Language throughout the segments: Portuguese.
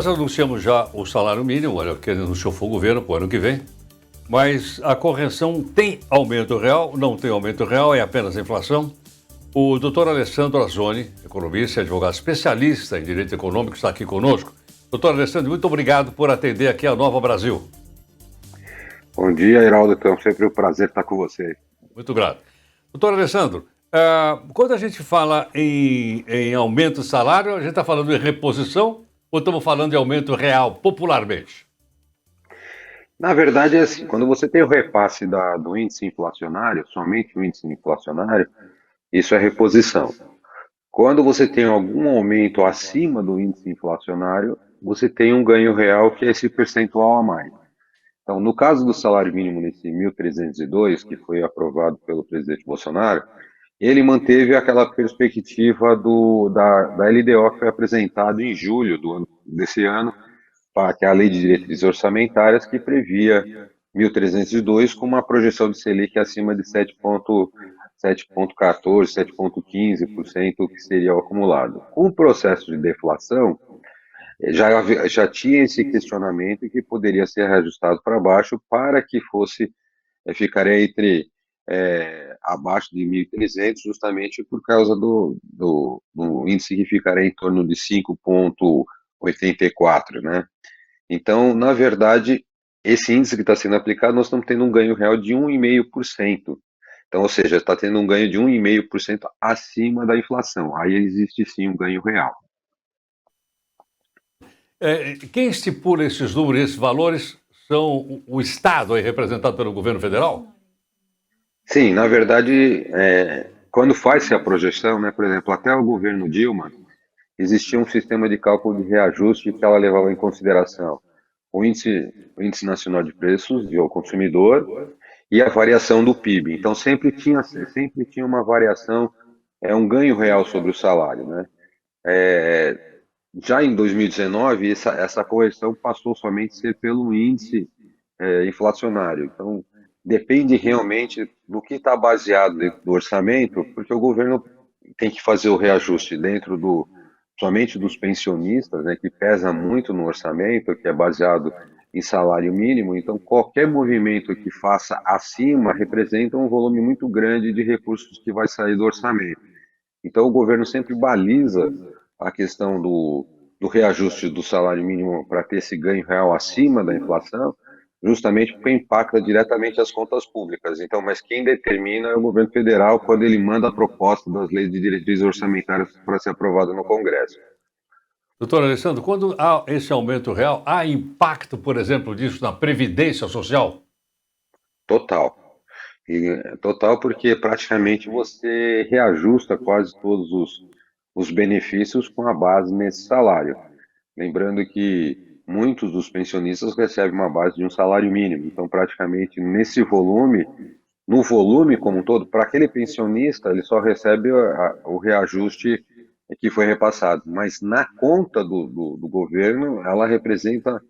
Nós anunciamos já o salário mínimo, olha, que anunciou foi o governo para o ano que vem, mas a correção tem aumento real, não tem aumento real, é apenas inflação. O doutor Alessandro Azzoni, economista e advogado especialista em direito econômico, está aqui conosco. Doutor Alessandro, muito obrigado por atender aqui a Nova Brasil. Bom dia, Heraldo. Então, sempre um prazer estar com você. Muito grato. Doutor Alessandro, quando a gente fala em aumento de salário, a gente está falando em reposição ou estamos falando de aumento real, popularmente? Na verdade, é assim, quando você tem o repasse do índice inflacionário, somente o índice inflacionário, isso é reposição. Quando você tem algum aumento acima do índice inflacionário, você tem um ganho real, que é esse percentual a mais. Então, no caso do salário mínimo nesse 1.302, que foi aprovado pelo presidente Bolsonaro, ele manteve aquela perspectiva da LDO que foi apresentada em julho desse ano, que é a Lei de Diretrizes Orçamentárias, que previa 1.302 com uma projeção de Selic acima de 7,14%, 7,15%, que seria o acumulado. Com o processo de deflação, já tinha esse questionamento que poderia ser reajustado para baixo para que ficaria abaixo de 1.300, justamente por causa do índice que ficaria em torno de 5,84, né? Então, na verdade, esse índice que está sendo aplicado, nós estamos tendo um ganho real de 1,5%. Então, ou seja, está tendo um ganho de 1,5% acima da inflação. Aí existe sim um ganho real. Quem estipula esses números, esses valores, são o Estado, aí, representado pelo governo federal? Sim, na verdade, quando faz-se a projeção, né, por exemplo, até o governo Dilma, existia um sistema de cálculo de reajuste que ela levava em consideração o índice nacional de preços ao consumidor e a variação do PIB. Então sempre tinha uma variação, um ganho real sobre o salário, né? Já em 2019, essa correção passou somente a ser pelo índice inflacionário. Então, depende realmente do que está baseado dentro do orçamento, porque o governo tem que fazer o reajuste dentro somente dos pensionistas, né, que pesa muito no orçamento, que é baseado em salário mínimo. Então, qualquer movimento que faça acima representa um volume muito grande de recursos que vai sair do orçamento. Então, o governo sempre baliza a questão do reajuste do salário mínimo para ter esse ganho real acima da inflação, justamente porque impacta diretamente as contas públicas. Então, mas quem determina é o governo federal quando ele manda a proposta das leis de diretrizes orçamentárias para ser aprovada no Congresso. Doutor Alessandro, quando há esse aumento real, há impacto, por exemplo, disso na Previdência Social? Total. Total, porque praticamente você reajusta quase todos os benefícios com a base nesse salário. Lembrando que muitos dos pensionistas recebem uma base de um salário mínimo, então praticamente nesse volume, no volume como um todo, para aquele pensionista ele só recebe o reajuste que foi repassado, mas na conta do governo ela representa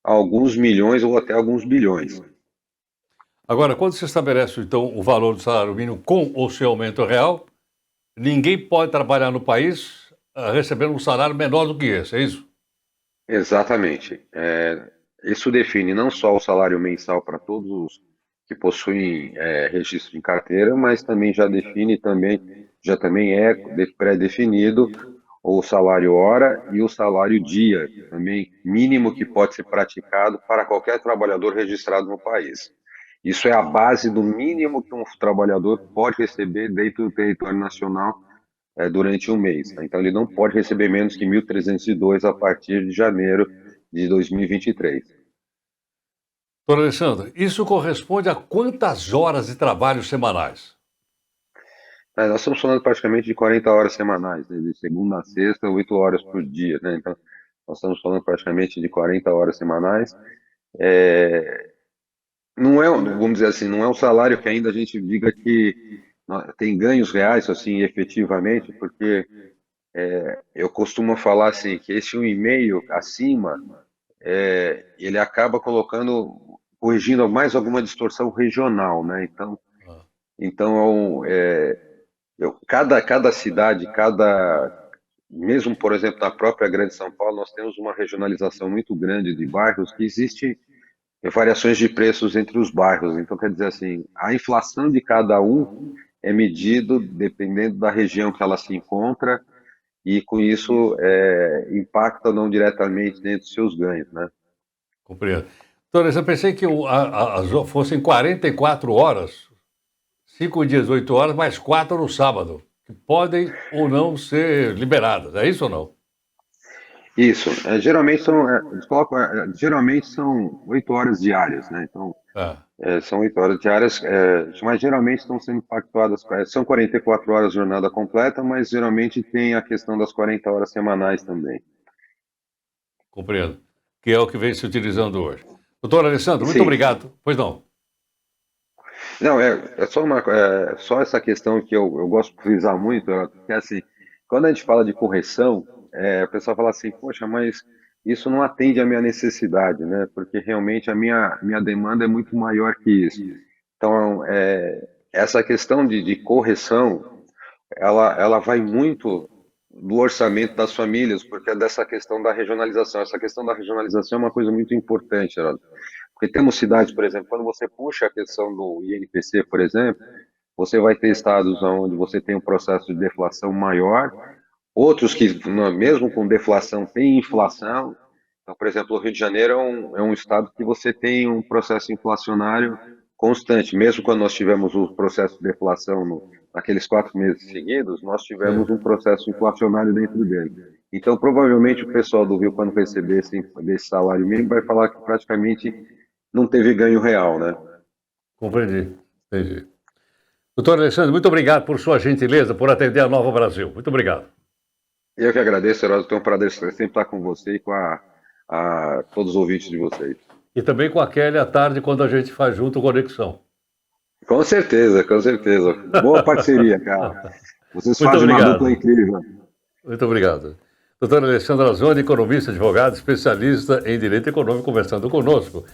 alguns milhões ou até alguns bilhões. Agora, quando se estabelece, então, o valor do salário mínimo com o seu aumento real, ninguém pode trabalhar no país recebendo um salário menor do que esse, é isso? Exatamente. Isso define não só o salário mensal para todos os que possuem registro em carteira, mas também já também é pré-definido o salário hora e o salário dia, também mínimo que pode ser praticado para qualquer trabalhador registrado no país. Isso é a base do mínimo que um trabalhador pode receber dentro do território nacional durante um mês, tá? Então ele não pode receber menos que 1.302 a partir de janeiro de 2023. Doutor Alessandro, isso corresponde a quantas horas de trabalho semanais? Nós estamos falando praticamente de 40 horas semanais, né? De segunda a sexta, 8 horas por dia, né? Então nós estamos falando praticamente de 40 horas semanais. Não é, vamos dizer assim, não é um salário que ainda a gente diga que tem ganhos reais, assim, efetivamente, porque eu costumo falar assim, que esse 1,5 acima, ele acaba corrigindo mais alguma distorção regional, né? Ah, Então cada cidade, mesmo, por exemplo, na própria Grande São Paulo, nós temos uma regionalização muito grande de bairros que existe variações de preços entre os bairros. Então, quer dizer assim, a inflação de cada um é medido dependendo da região que ela se encontra e com isso impacta não diretamente dentro dos seus ganhos, né? Compreendo. Doutora, eu pensei que fossem 44 horas, 5 dias, 8 horas, mais 4 no sábado, que podem ou não ser liberadas. É isso ou não? Isso, eles colocam, geralmente são 8 horas diárias, né? Então, Ah, são 8 horas diárias, mas geralmente estão sendo pactuadas, são 44 horas de jornada completa, mas geralmente tem a questão das 40 horas semanais também. compreendo. Que é o que vem se utilizando hoje. Doutor Alessandro, muito Sim, obrigado. Pois não. não, só essa questão que eu gosto de frisar muito, que é assim, quando a gente fala de correção, o pessoal fala assim, poxa, mas isso não atende à minha necessidade, né? Porque realmente a minha demanda é muito maior que isso. Então, essa questão de correção, ela vai muito do orçamento das famílias, porque é dessa questão da regionalização. Essa questão da regionalização é uma coisa muito importante, Geraldo. Porque temos cidades, por exemplo, quando você puxa a questão do INPC, por exemplo, você vai ter estados onde você tem um processo de deflação maior, outros que, mesmo com deflação, tem inflação. Então, por exemplo, o Rio de Janeiro é um estado que você tem um processo inflacionário constante. Mesmo quando nós tivemos o processo de deflação naqueles 4 meses seguidos, nós tivemos Sim, um processo inflacionário dentro dele. Então, provavelmente, o pessoal do Rio, quando receber desse salário mínimo, vai falar que praticamente não teve ganho real, né? compreendi. Entendi. Doutor Alessandro, muito obrigado por sua gentileza, por atender a Nova Brasil. Muito obrigado. Eu que agradeço, Heródoto. Tem um prazer sempre estar com você e com todos os ouvintes de vocês. E também com a Kelly à tarde, quando a gente faz junto Conexão. Com certeza, com certeza. Boa parceria, cara. Vocês Muito fazem uma dupla obrigado. incrível. Muito obrigado. Doutor Alessandro Azzoni, economista, advogado, especialista em direito econômico, conversando conosco.